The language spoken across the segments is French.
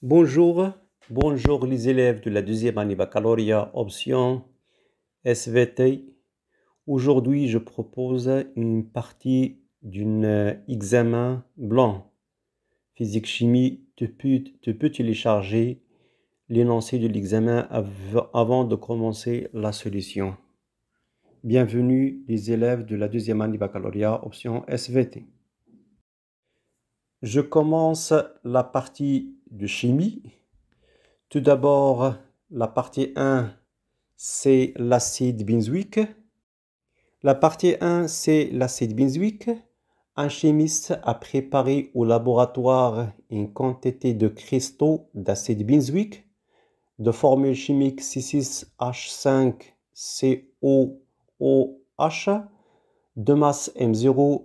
Bonjour, bonjour les élèves de la deuxième année baccalauréat option SVT. Aujourd'hui, je propose une partie d'un examen blanc. Physique-chimie, tu peux télécharger l'énoncé de l'examen avant de commencer la solution. Bienvenue les élèves de la deuxième année baccalauréat option SVT. Je commence la partie de chimie. Tout d'abord, la partie 1, c'est l'acide benzoïque. La partie 1, c'est l'acide benzoïque. Un chimiste a préparé au laboratoire une quantité de cristaux d'acide benzoïque de formule chimique C6H5COOH de masse M0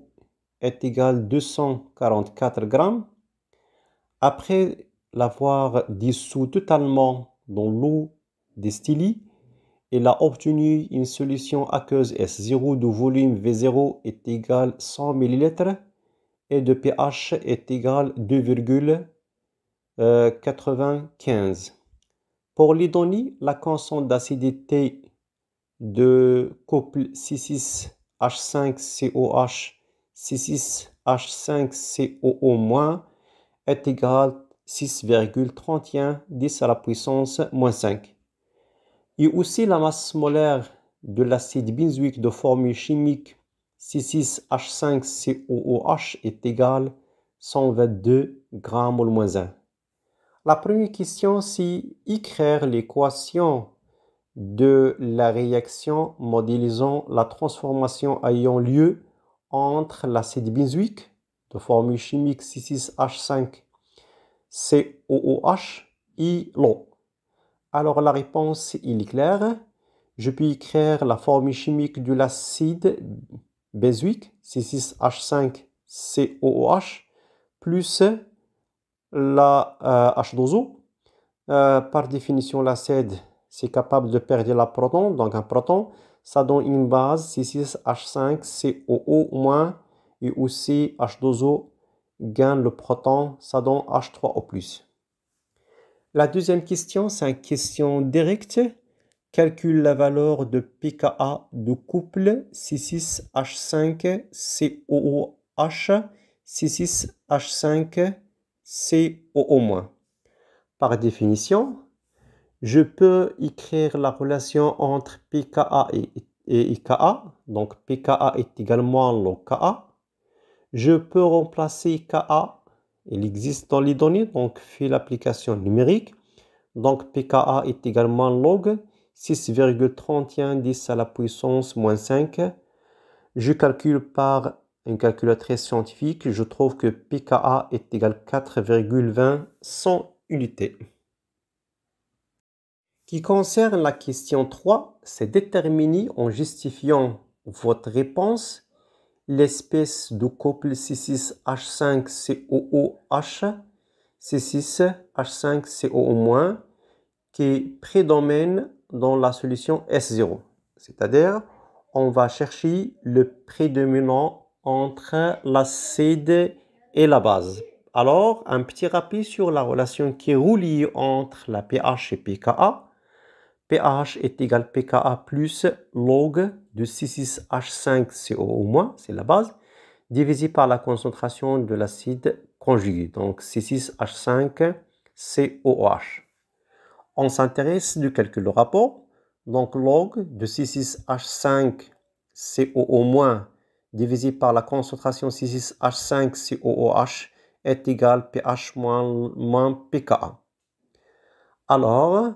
est égal à 244 grammes. Après l'avoir dissous totalement dans l'eau distillée, il a obtenu une solution aqueuse S0 de volume V0 est égal à 100 ml et de pH est égal à 2,95. Pour les données, la constante d'acidité de couple C6H5COH C6H5COO- est égal à 6,31 10 à la puissance moins 5. Et aussi la masse molaire de l'acide benzoïque de formule chimique C6H5COOH est égale à 122 grammes au moins 1. La première question, c'est écrire l'équation de la réaction modélisant la transformation ayant lieu entre l'acide benzoïque de formule chimique C6H5COOH et l'eau. Alors la réponse est claire. Je peux écrire la formule chimique de l'acide benzoïque C6H5COOH plus la H2O. Par définition, l'acide c'est capable de perdre la proton, donc un proton, ça donne une base C6H5COO- et aussi H2O gagne le proton, ça donne H3O+. La deuxième question, c'est une question directe. Calcule la valeur de pKa de couple C6H5COOH C6H5COO-. Par définition, je peux écrire la relation entre pKa et Ka. Donc pKa est également le Ka. Je peux remplacer Ka. Il existe dans les données, donc fais l'application numérique. Donc pKa est également log 6,31 10 à la puissance moins 5. Je calcule par une calculatrice scientifique. Je trouve que pKa est égal à 4,20 100 unités. Qui concerne la question 3, c'est déterminer en justifiant votre réponse l'espèce de couple C6H5COOH C6H5COO- qui prédomine dans la solution S0. C'est-à-dire, on va chercher le prédominant entre l'acide et la base. Alors, un petit rappel sur la relation qui est reliée entre la pH et pKa. pH est égal à pKa plus log de C6H5COO-, c'est la base, divisé par la concentration de l'acide conjugué, donc C6H5COOH. On s'intéresse du calcul de rapport, donc log de C6H5COO- divisé par la concentration C6H5COOH est égal à pH moins pKa. Alors,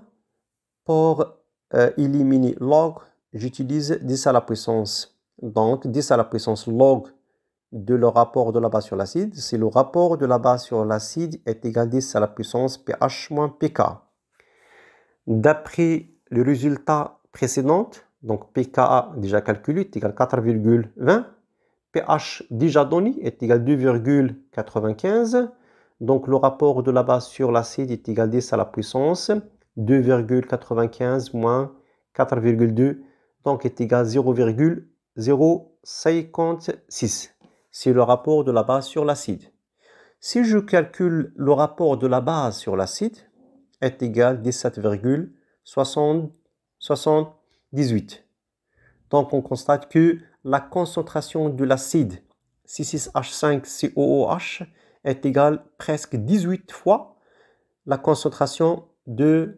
pour éliminer log, j'utilise 10 à la puissance. Donc, 10 à la puissance log de le rapport de la base sur l'acide. C'est le rapport de la base sur l'acide est égal à 10 à la puissance pH moins pK. D'après le résultat précédent, donc pKa déjà calculé est égal à 4,20. pH déjà donné est égal à 2,95. Donc le rapport de la base sur l'acide est égal à 10 à la puissance 2,95 moins 4,2, donc est égal à 0,056. C'est le rapport de la base sur l'acide. Si je calcule le rapport de la base sur l'acide, est égal à 17,78. Donc on constate que la concentration de l'acide C6H5COOH est égale presque 18 fois la concentration de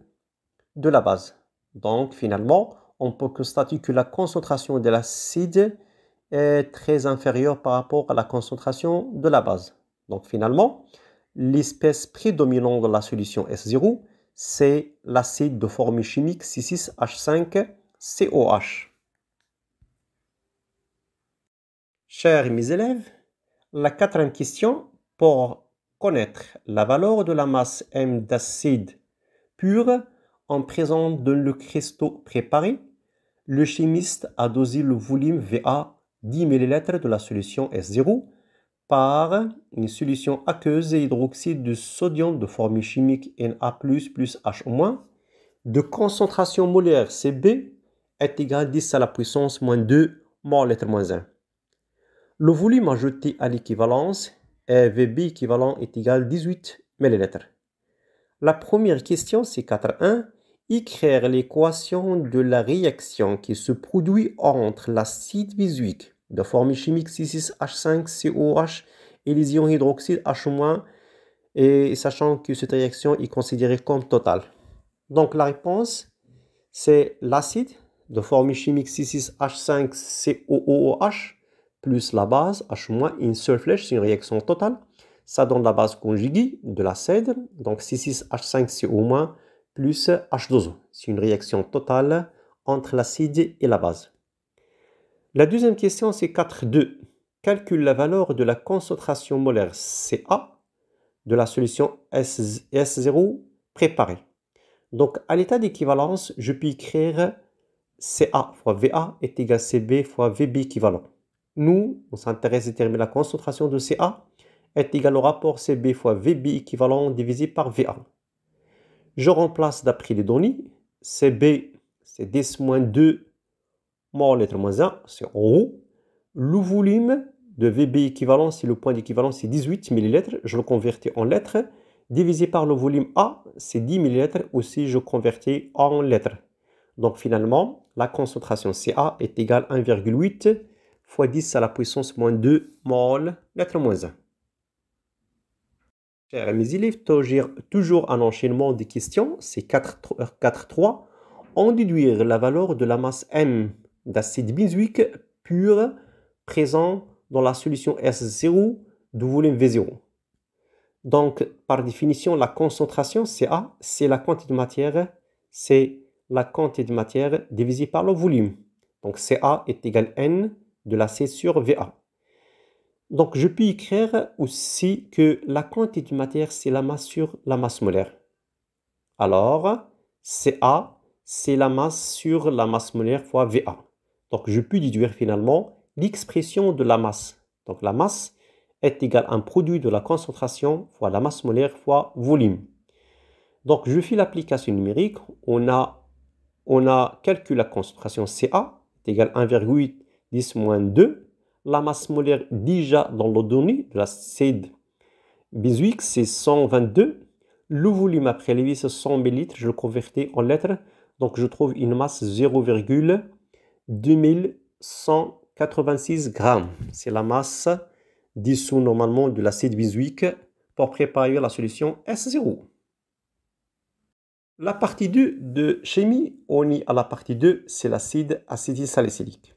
la base. Donc finalement, on peut constater que la concentration de l'acide est très inférieure par rapport à la concentration de la base. Donc finalement, l'espèce prédominante de la solution S0, c'est l'acide de formule chimique C6H5COH. Chers mes élèves, la quatrième question, pour connaître la valeur de la masse M d'acide pur en présence de le cristaux préparé, le chimiste a dosé le volume VA 10 ml de la solution S0 par une solution aqueuse et hydroxyde de sodium de formule chimique Na++ H- de concentration molaire Cb est égal à 10 à la puissance moins 2 mol moins 1. Le volume ajouté à l'équivalence est Vb équivalent est égal à 18 ml. La première question, c'est 4.1. Écrire l'équation de la réaction qui se produit entre l'acide benzoïque de formule chimique C6H5COH et les ions hydroxyde H-, et sachant que cette réaction est considérée comme totale. Donc la réponse, c'est l'acide de formule chimique C6H5COOH plus la base H-, une seule flèche, c'est une réaction totale. Ça donne la base conjuguée de l'acide, donc C6H5CO- plus H2O. C'est une réaction totale entre l'acide et la base. La deuxième question, c'est 4.2. Calcule la valeur de la concentration molaire Ca de la solution S0 préparée. Donc, à l'état d'équivalence, je peux écrire Ca fois Va est égal à Cb fois Vb équivalent. Nous, on s'intéresse à déterminer la concentration de Ca est égal au rapport Cb fois Vb équivalent divisé par Va. Je remplace d'après les données. Cb, c'est 10-2 mol moins 1, c'est en haut. Le volume de Vb équivalent, si le point d'équivalence c'est 18 ml, je le convertis en litres. Divisé par le volume A, c'est 10 ml, aussi je convertis en litres. Donc finalement, la concentration Ca est égale à 1,8 fois 10 à la puissance moins 2 mol moins 1. Chers mes élèves, toujours un enchaînement de questions, c'est 4.3. En déduire la valeur de la masse M d'acide benzoïque pur présent dans la solution S0 du volume V0. Donc, par définition, la concentration Ca, c'est la quantité de matière, divisée par le volume. Donc, Ca est égal à N de l'acide sur Va. Donc, je peux écrire aussi que la quantité de matière, c'est la masse sur la masse molaire. Alors, Ca, c'est la masse sur la masse molaire fois Va. Donc, je peux déduire finalement l'expression de la masse. Donc, la masse est égale à un produit de la concentration fois la masse molaire fois volume. Donc, je fais l'application numérique. On a calculé la concentration Ca est égale à 1,8 10 moins 2. La masse molaire déjà dans le données de l'acide benzoïque, c'est 122. Le volume après les 100 ml, je le convertis en litres. Donc, je trouve une masse 0,2186 grammes. C'est la masse dissous normalement de l'acide benzoïque pour préparer la solution S0. La partie 2 de chimie, on est à la partie 2, c'est l'acide acétylsalicylique.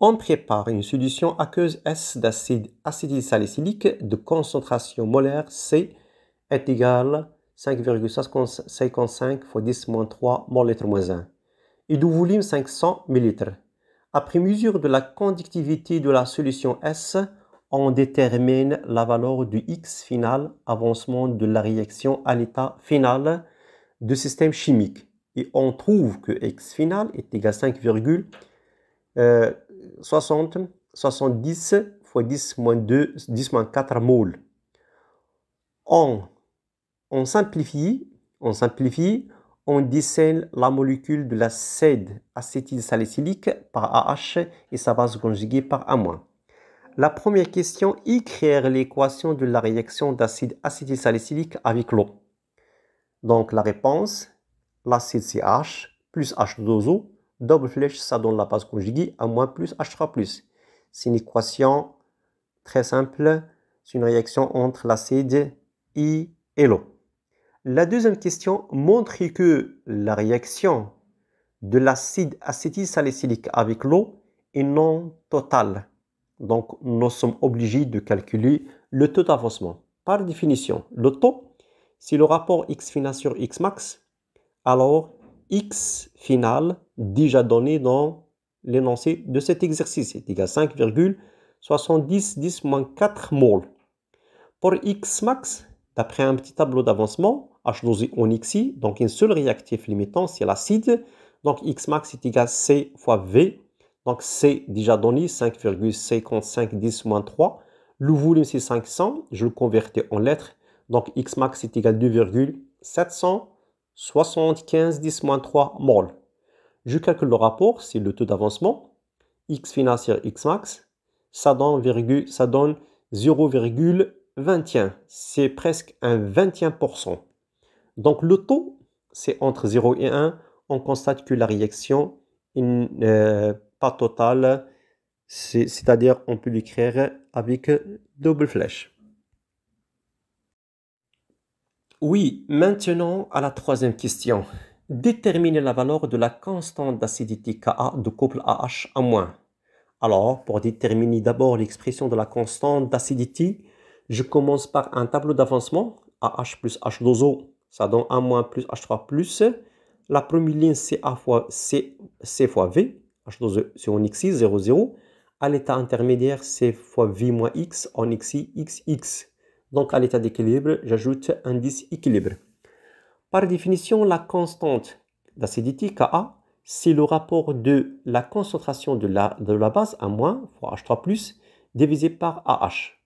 On prépare une solution aqueuse S d'acide acétylsalicylique de concentration molaire C est égale à 5,55 fois 10-3 mol moins 1 et de volume 500 ml. Après mesure de la conductivité de la solution S, on détermine la valeur du X final, avancement de la réaction à l'état final du système chimique. Et on trouve que X final est égal à 5,70 fois 10 moins 2, 10 moins 4 mol. On simplifie, on dessine la molécule de l'acide acétylsalicylique par AH et sa base conjuguée par A-. La première question, écrire l'équation de la réaction d'acide acétylsalicylique avec l'eau. Donc la réponse, l'acide c'est H plus H2O, double flèche, ça donne la base conjuguée, à moins plus H3+. C'est une équation très simple, c'est une réaction entre l'acide et l'eau. La deuxième question montre que la réaction de l'acide acétylsalicylique avec l'eau est non totale. Donc, nous sommes obligés de calculer le taux d'avancement. Par définition, le taux, c'est le rapport X final sur X max. Alors, X final, déjà donné dans l'énoncé de cet exercice, est égal à 5,70 4 moles. Pour X max, d'après un petit tableau d'avancement, H2O en XI, donc un seul réactif limitant, c'est l'acide. Donc X max est égal à C fois V. Donc C déjà donné, 5,55 3. Le volume c'est 500, je le convertis en lettres. Donc X max est égal à 2,775 3 moles. Je calcule le rapport, c'est le taux d'avancement. X final sur X max, ça donne 0,21. C'est presque un 21%. Donc le taux, c'est entre 0 et 1. On constate que la réaction n'est pas totale, c'est-à-dire on peut l'écrire avec double flèche. Oui, maintenant à la troisième question. Déterminer la valeur de la constante d'acidité Ka de couple AH à moins. Alors, pour déterminer d'abord l'expression de la constante d'acidité, je commence par un tableau d'avancement. AH plus H2O, ça donne 1 moins plus H3+. La première ligne, c'est A fois C fois V. H2O, c'est en XI, 0, 0. À l'état intermédiaire, C fois V moins X, en XI, XX. Donc, à l'état d'équilibre, j'ajoute indice équilibre. Par définition, la constante d'acidité Ka, c'est le rapport de la concentration de la base A- fois H3+, divisé par AH.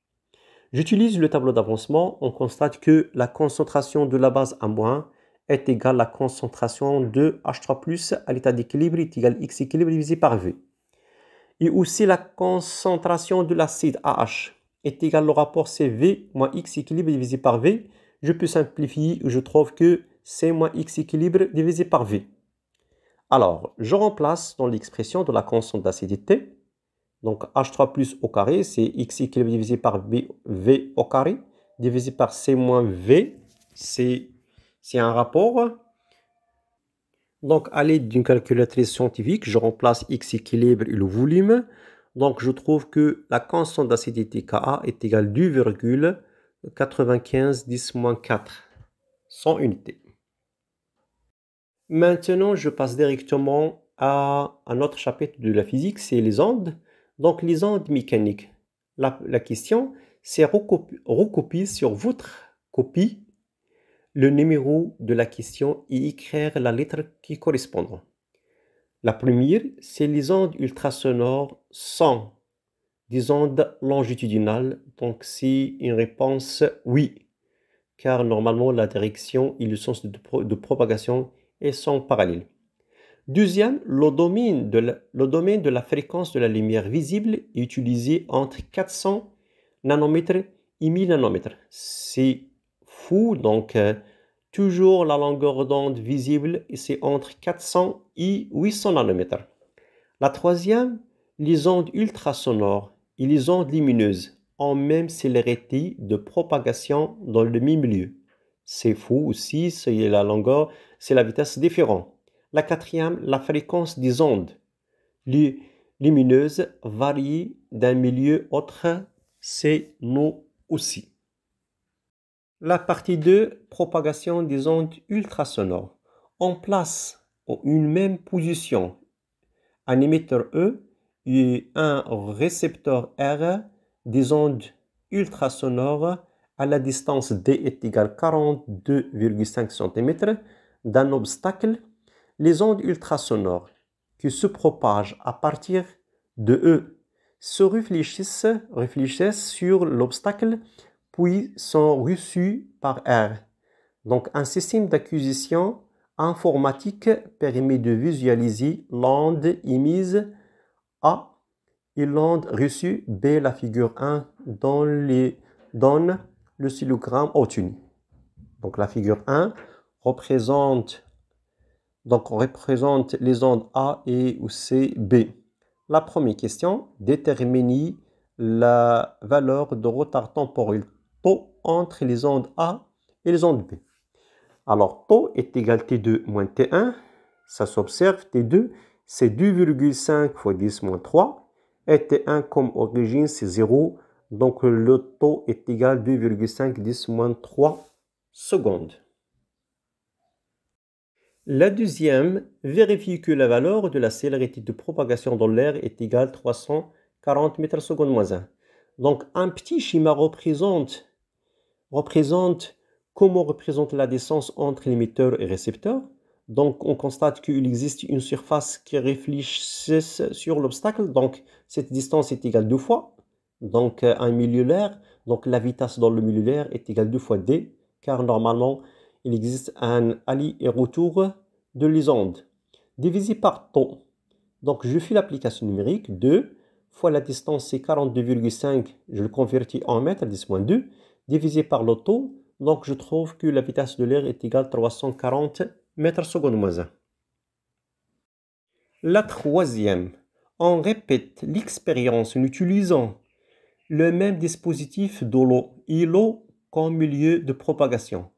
J'utilise le tableau d'avancement, on constate que la concentration de la base A- est égale à la concentration de H3+, à l'état d'équilibre est égal à X équilibre divisé par V. Et aussi la concentration de l'acide AH est égale au rapport CV moins X équilibre divisé par V. Je peux simplifier, je trouve que C moins X équilibre divisé par V. Alors, je remplace dans l'expression de la constante d'acidité. Donc, H3+ au carré, c'est X équilibre divisé par V au carré, divisé par C moins V. C'est un rapport. Donc, à l'aide d'une calculatrice scientifique, je remplace X équilibre et le volume. Donc, je trouve que la constante d'acidité Ka est égale à 2,95 10-4, 100 unités. Maintenant, je passe directement à un autre chapitre de la physique, c'est les ondes. Donc, les ondes mécaniques. La question, c'est recopier sur votre copie le numéro de la question et écrire la lettre qui correspond. La première, c'est les ondes ultrasonores sont des ondes longitudinales. Donc, c'est une réponse oui, car normalement, la direction et le sens de propagation sont parallèles. Deuxième, le domaine de la fréquence de la lumière visible est utilisé entre 400 nanomètres et 1000 nanomètres. C'est fou, donc toujours la longueur d'onde visible, c'est entre 400 et 800 nanomètres. La troisième, les ondes ultrasonores et les ondes lumineuses ont même célérité de propagation dans le même lieu. C'est fou aussi, c'est la longueur, c'est la vitesse différente. La quatrième, la fréquence des ondes lumineuses varie d'un milieu autre, c'est nous aussi. La partie 2, propagation des ondes ultrasonores. On place en une même position un émetteur E et un récepteur R des ondes ultrasonores à la distance D est égale à 42,5 cm d'un obstacle. Les ondes ultrasonores qui se propagent à partir de E se réfléchissent sur l'obstacle puis sont reçues par R. Donc un système d'acquisition informatique permet de visualiser l'onde émise A et l'onde reçue, B, la figure 1, donne l'oscillogramme au-dessus. Donc la figure 1 représente les ondes A et ou C, B. La première question, détermine la valeur de retard temporel tau entre les ondes A et les ondes B. Alors, tau est égal à T2 moins T1. Ça s'observe, T2, c'est 2,5 fois 10 moins 3. Et T1, comme origine, c'est 0. Donc, le tau est égal à 2,5 10 moins 3 secondes. La deuxième, vérifie que la valeur de la célérité de propagation dans l'air est égale à 340 mètres secondes moins 1. Donc, un petit schéma représente comment représente la distance entre l'émetteur et récepteur. Donc, on constate qu'il existe une surface qui réfléchisse sur l'obstacle. Donc, cette distance est égale 2 fois. Donc, un milieu l'air. Donc, la vitesse dans le milieu l'air est égale 2 fois d, car normalement, il existe un aller et retour de les ondes. Divisé par tau. Donc, je fais l'application numérique. 2 fois la distance, c'est 42,5. Je le convertis en mètres, 10-2. Divisé par le tau. Donc, je trouve que la vitesse de l'air est égale à 340 mètres secondes moins 1. La troisième. On répète l'expérience en utilisant le même dispositif de l'eau et l'eau comme milieu de propagation.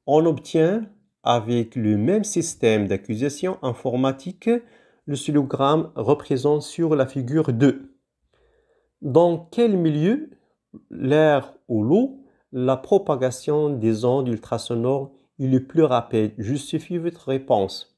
On obtient, avec le même système d'accusation informatique, l'oscillogramme représenté sur la figure 2. Dans quel milieu, l'air ou l'eau, la propagation des ondes ultrasonores est le plus rapide? Justifiez votre réponse.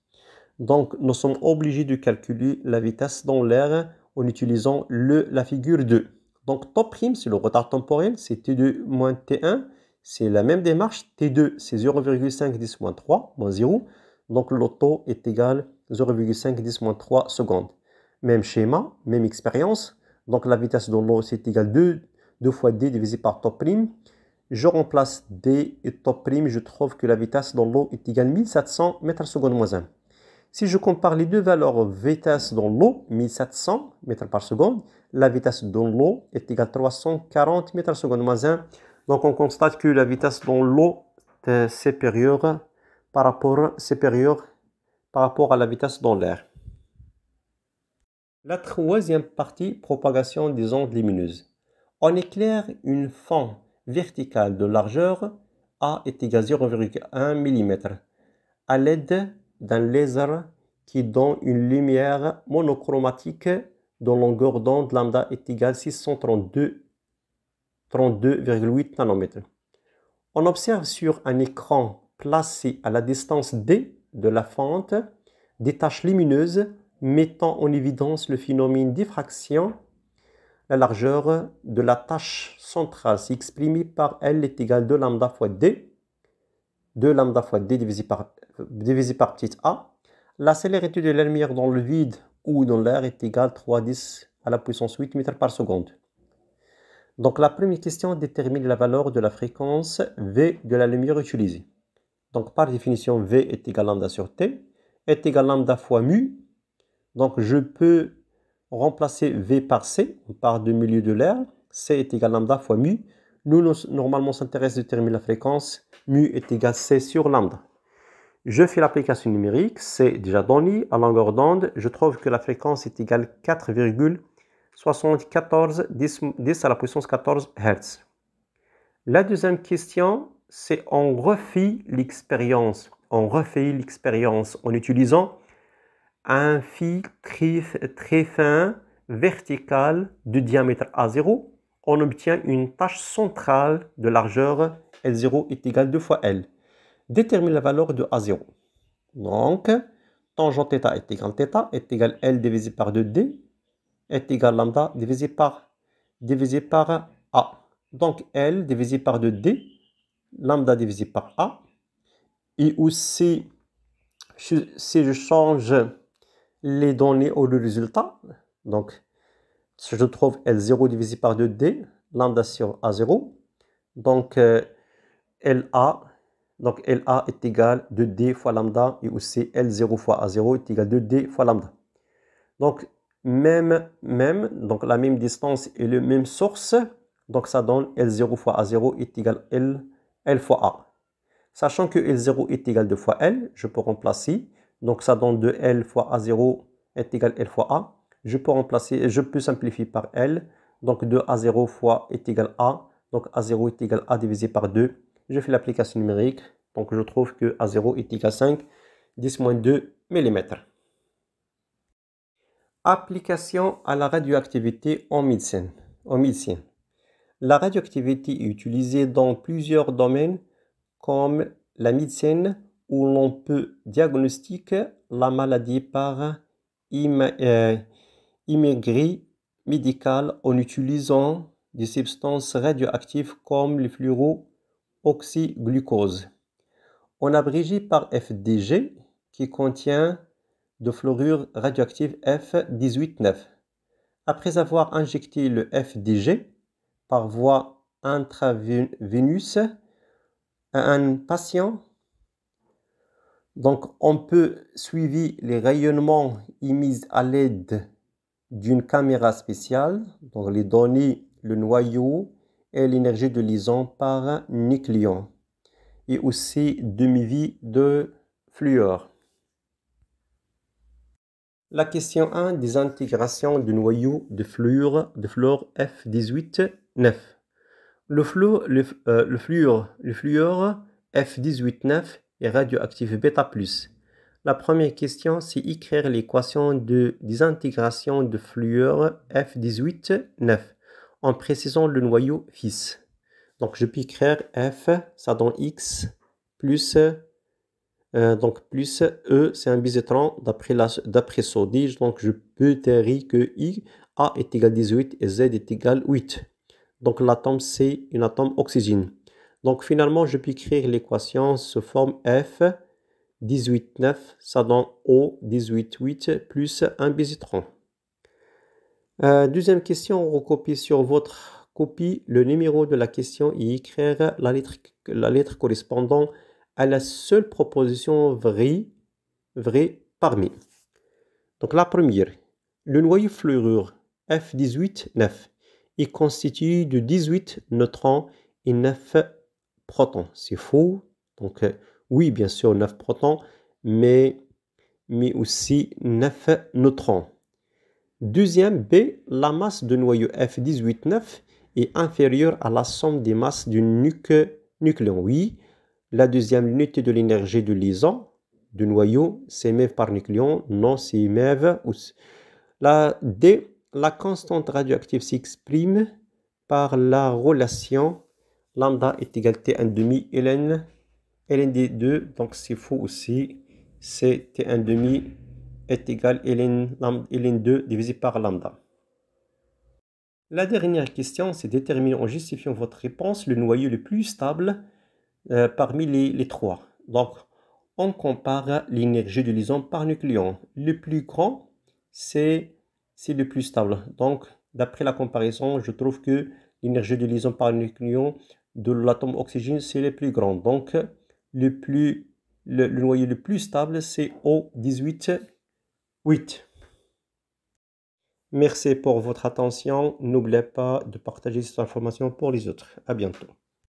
Donc, nous sommes obligés de calculer la vitesse dans l'air en utilisant la figure 2. Donc, tau prime, c'est le retard temporel, c'est T2 moins T1. C'est la même démarche. T2, c'est 0,5 10 moins 3, moins 0. Donc, le tau est égal à 0,5 10 moins 3 secondes. Même schéma, même expérience. Donc, la vitesse de l'eau, c'est égal à 2 fois d divisé par tau prime. Je remplace d et tau prime. Je trouve que la vitesse de l'eau est égale à 1700 mètres secondes moins 1. Si je compare les deux valeurs vitesse dans l'eau, 1700 mètres par seconde, la vitesse dans l'eau est égale à 340 mètres secondes moins 1. Donc, on constate que la vitesse dans l'eau est supérieure par rapport à la vitesse dans l'air. La troisième partie, propagation des ondes lumineuses. On éclaire une fente verticale de largeur A est égale à 0,1 mm à l'aide d'un laser qui donne une lumière monochromatique dont longueur d'onde lambda est égale à 632,8 nanomètres. On observe sur un écran placé à la distance d de la fente des taches lumineuses mettant en évidence le phénomène diffraction. La largeur de la tache centrale s'exprime par L est égale à 2 lambda fois d. 2 lambda fois d divisé par petit a. La célérité de la lumière dans le vide ou dans l'air est égale à 3,10 à la puissance 8 mètres par seconde. Donc la première question détermine la valeur de la fréquence V de la lumière utilisée. Donc par définition, V est égal à lambda sur T, est égal à lambda fois mu. Donc je peux remplacer V par C, on part du milieu de l'air. C est égal à lambda fois mu. Nous, normalement, on s'intéresse à déterminer la fréquence. Mu est égal à C sur lambda. Je fais l'application numérique, c'est déjà donné à longueur d'onde. Je trouve que la fréquence est égale à 4,74 10 à la puissance 14 Hz. La deuxième question, c'est on refait l'expérience. On refait l'expérience en utilisant un fil très fin vertical de diamètre A0. On obtient une tache centrale de largeur L0 est égale à 2 fois L. Détermine la valeur de A0. Donc, tangente θ est égal à L divisé par 2D est égal à lambda divisé par A. Donc, L divisé par 2D, lambda divisé par A. Et aussi, si je change les données ou le résultat, donc, je trouve L0 divisé par 2D, lambda sur A0. Donc, LA est égal à 2D fois lambda et aussi L0 fois A0 est égal à 2D fois lambda. Donc, donc la même distance et le même source, donc ça donne L0 fois A0 est égal à L fois A. Sachant que L0 est égal à 2 fois L, je peux remplacer, donc ça donne 2L fois A0 est égal à L fois A. Je peux simplifier par L, donc 2A0 fois est égal à A, donc A0 est égal à A divisé par 2. Je fais l'application numérique, donc je trouve que A0 est égal à 5, 10-2 mm. Application à la radioactivité en médecine. La radioactivité est utilisée dans plusieurs domaines comme la médecine où l'on peut diagnostiquer la maladie par imagerie médicale en utilisant des substances radioactives comme le fluoroxyglucose. On abrégé par FDG qui contient de fluorure radioactive F18,9. Après avoir injecté le FDG par voie intraveineuse à un patient, donc on peut suivre les rayonnements émis à l'aide d'une caméra spéciale, donc les données, le noyau et l'énergie de liaison par nucléon, et aussi demi-vie de fluor. La question 1, désintégration du noyau de fluor F18,9. Le fluor F18,9 est radioactif bêta+. La première question, c'est écrire l'équation de désintégration de fluor F18,9 en précisant le noyau fils. Donc je peux écrire F, ça donne X, plus plus E, c'est un bisétron d'après Sodige. Donc je peux dire que A est égal à 18 et Z est égal à 8. Donc l'atome c'est un atome oxygène. Donc finalement je peux écrire l'équation sous forme F 18,9, ça donne O 18,8 plus un bisétron. Deuxième question, recopie sur votre copie le numéro de la question et écrire la lettre correspondant à la seule proposition vraie parmi. Donc la première, le noyau fluorure F18,9 est constitué de 18 neutrons et 9 protons. C'est faux. Donc oui, bien sûr, 9 protons, mais aussi 9 neutrons. Deuxième B, la masse du noyau F18,9 est inférieure à la somme des masses du nucléon. Oui. La deuxième unité de l'énergie de liaison du noyau, c'est MeV par nucléon. Non, c'est MeV. La D, la constante radioactive s'exprime par la relation lambda est égal à T1,5 ln donc c'est faux aussi. C'est T1,5 est égal à ln2 divisé par lambda. La dernière question, c'est déterminer en justifiant votre réponse le noyau le plus stable parmi les trois. Donc, on compare l'énergie de liaison par nucléon. Le plus grand, c'est le plus stable. Donc, d'après la comparaison, je trouve que l'énergie de liaison par nucléon de l'atome oxygène, c'est le plus grand. Donc, le noyau le plus stable, c'est O18,8. Merci pour votre attention. N'oubliez pas de partager cette information pour les autres. À bientôt.